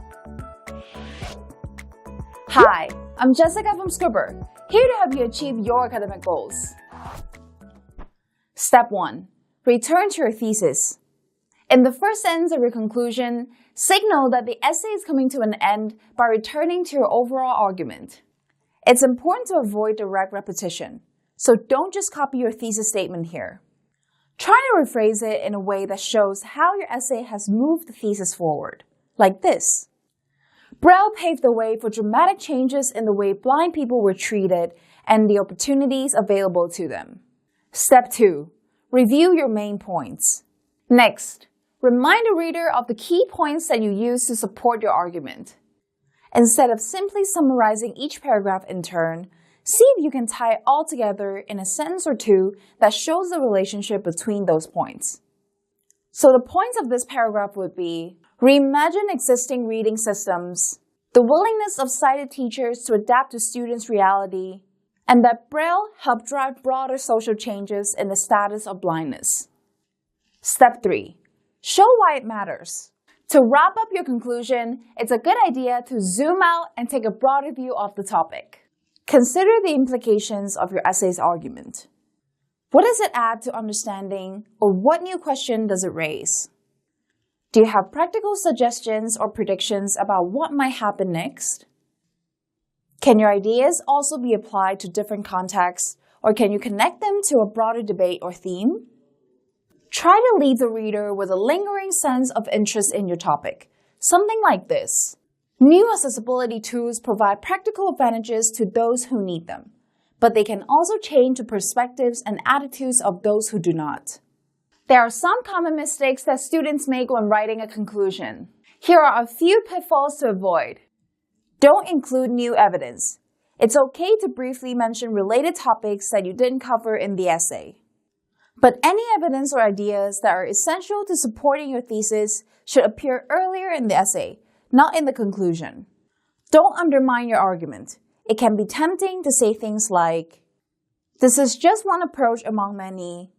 Hi, I'm Jessica from Scribber, here to help you achieve your academic goals. Step 1. Return to your thesis. In the first sentence of your conclusion, signal that the essay is coming to an end by returning to your overall argument. It's important to avoid direct repetition, so don't just copy your thesis statement here. Try to rephrase it in a way that shows how your essay has moved the thesis forward, like this. Braille paved the way for dramatic changes in the way blind people were treated and the opportunities available to them. Step 2. Review your main points. Next, remind the reader of the key points that you use to support your argument. Instead of simply summarizing each paragraph in turn, see if you can tie it all together in a sentence or two that shows the relationship between those points. So the points of this paragraph would be: reimagine existing reading systems, the willingness of sighted teachers to adapt to students' reality, and that Braille helped drive broader social changes in the status of blindness. Step 3. Show why it matters. To wrap up your conclusion, it's a good idea to zoom out and take a broader view of the topic. Consider the implications of your essay's argument. What does it add to understanding, or what new question does it raise? Do you have practical suggestions or predictions about what might happen next? Can your ideas also be applied to different contexts, or can you connect them to a broader debate or theme? Try to leave the reader with a lingering sense of interest in your topic. Something like this. New accessibility tools provide practical advantages to those who need them, but they can also change the perspectives and attitudes of those who do not. There are some common mistakes that students make when writing a conclusion. Here are a few pitfalls to avoid. Don't include new evidence. It's okay to briefly mention related topics that you didn't cover in the essay. But any evidence or ideas that are essential to supporting your thesis should appear earlier in the essay, not in the conclusion. Don't undermine your argument. It can be tempting to say things like, "This is just one approach among many.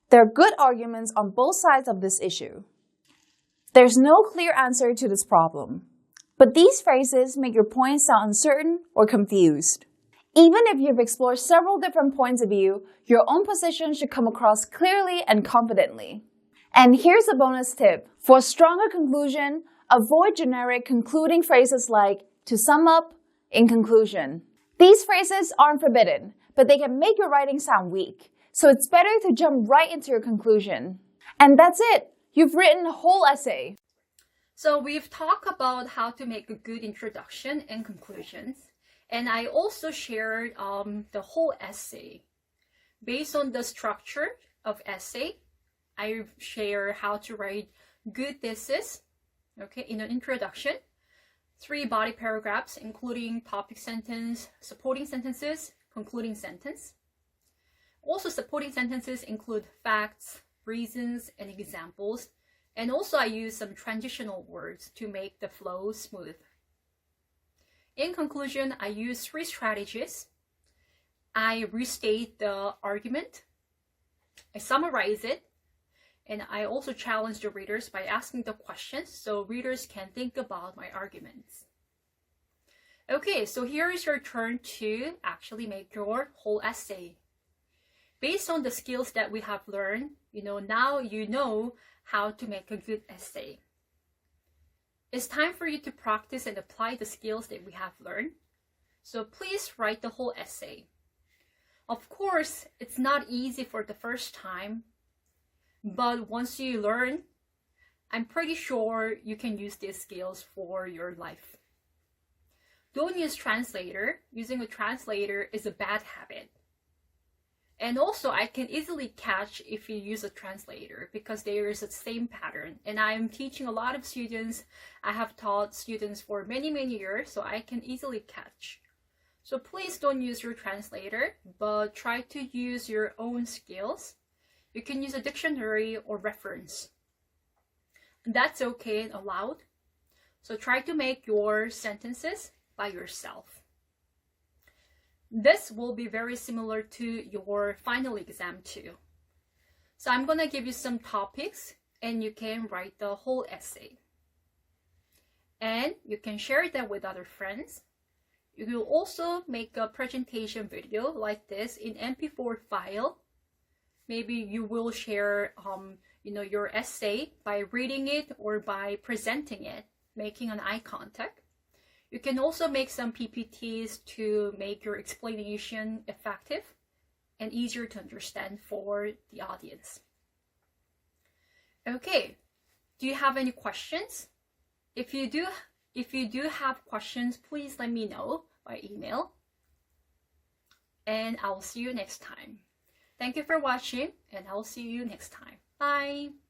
There are good arguments on both sides of this issue. There's no clear answer to this problem." But these phrases make your point sound uncertain or confused. Even if you've explored several different points of view, your own position should come across clearly and confidently. And here's a bonus tip. For a stronger conclusion, avoid generic concluding phrases like, "to sum up," "in conclusion." These phrases aren't forbidden, but they can make your writing sound weak. So it's better to jump right into your conclusion. And that's it. You've written a whole essay. So we've talked about how to make a good introduction and conclusions. And I also shared the whole essay. Based on the structure of essay, I share how to write good thesis, in an introduction, 3 body paragraphs, including topic sentence, supporting sentences, concluding sentence. Also, supporting sentences include facts, reasons, and examples. And also I use some transitional words to make the flow smooth. In conclusion, I use 3 strategies. I restate the argument, I summarize it, and I also challenge the readers by asking the questions so readers can think about my arguments. Okay, so here is your turn to actually make your whole essay. Based on the skills that we have learned, now you know how to make a good essay. It's time for you to practice and apply the skills that we have learned. So please write the whole essay. Of course, it's not easy for the first time, but once you learn, I'm pretty sure you can use these skills for your life. Don't use translator. Using a translator is a bad habit. And also, I can easily catch if you use a translator because there is the same pattern. And I'm teaching a lot of students. I have taught students for many, many years, so I can easily catch. So please don't use your translator, but try to use your own skills. You can use a dictionary or reference. That's okay and allowed. So try to make your sentences by yourself. This will be very similar to your final exam too. So I'm going to give you some topics and you can write the whole essay. And you can share that with other friends. You will also make a presentation video like this in MP4 file. Maybe you will share your essay by reading it or by presenting it, making an eye contact. You can also make some PPTs to make your explanation effective and easier to understand for the audience. Okay, do you have any questions? If you do have questions, please let me know by email. And I'll see you next time. Thank you for watching, and I'll see you next time. Bye!